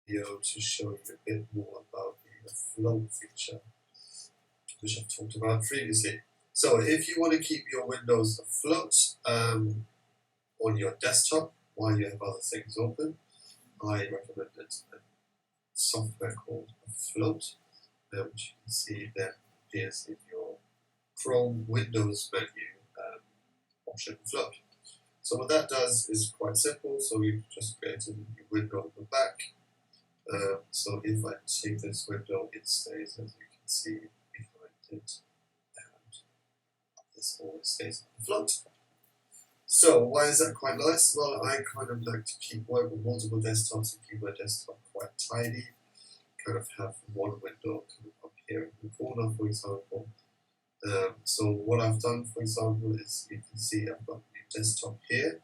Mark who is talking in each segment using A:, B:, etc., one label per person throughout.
A: video to show you a bit more about the float feature, which I've talked about previously. So if you want to keep your windows afloat on your desktop while you have other things open, I recommend a software called Afloat, which you can see that appears in your Chrome Windows menu option Float. So what that does is quite simple. So we've just created a new window on the back. So if I take this window, it stays, as you can see, behind it, and this always stays afloat. So why is that quite nice? Well, I kind of like to work with multiple desktops and keep my desktop quite tidy. Kind of have one window kind of up here in the corner, for example. So what I've done, for example, is you can see I've got the desktop here.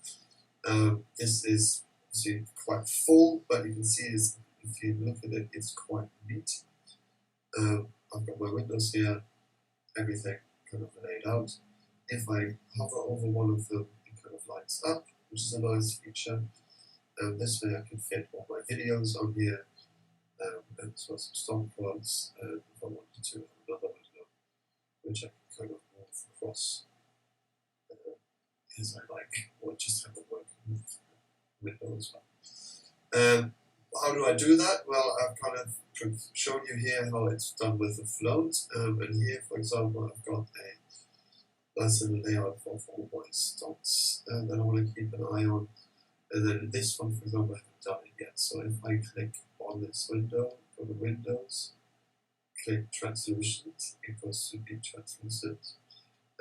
A: This is obviously quite full, but you can see this, if you look at it, it's quite neat. I've got my windows here, everything kind of laid out. If I hover over one of them, it kind of lights up, which is a nice feature. This way I can fit all my videos on here, and so some stock plots, if I wanted to have another window, which I can kind of move across as I like, or just have a working window as well. How do I do that? Well, I've kind of shown you here how it's done with the float, and here, for example, I've got a nice little layout for all my stocks that I want to keep an eye on. And then this one, for example, I haven't done it yet. So if I click on this window, go to Windows, click Translucent, it goes to be translucent.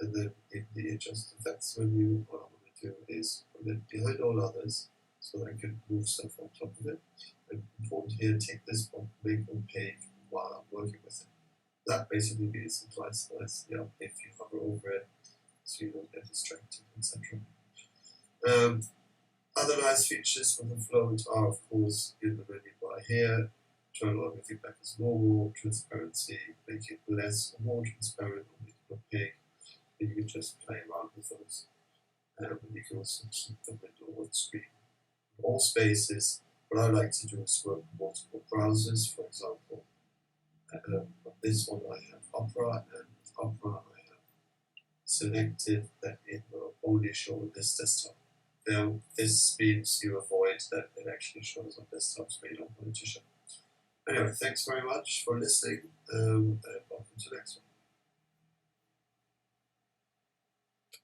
A: And then in the Adjust Effects menu, what I want to do is put it behind all others so that I can move stuff on top of it. And important here, take this one, make opaque while I'm working with it. That basically means it lights nicely up if you hover over it, so you don't get distracted, etc. Other nice features from the float are, of course, in the menu bar here, turn on everything back as normal, transparency, make it less or more transparent, or make it opaque. And you can just play around with those. And you can also keep the window on screen. In all spaces, what I like to do is work with multiple browsers. For example, on this one I have Opera, and with Opera I have selected that it will only show on this desktop. Now, this means you avoid that it actually shows on desktops where you don't want it to show. Anyway, thanks very much for listening, and welcome to the next one.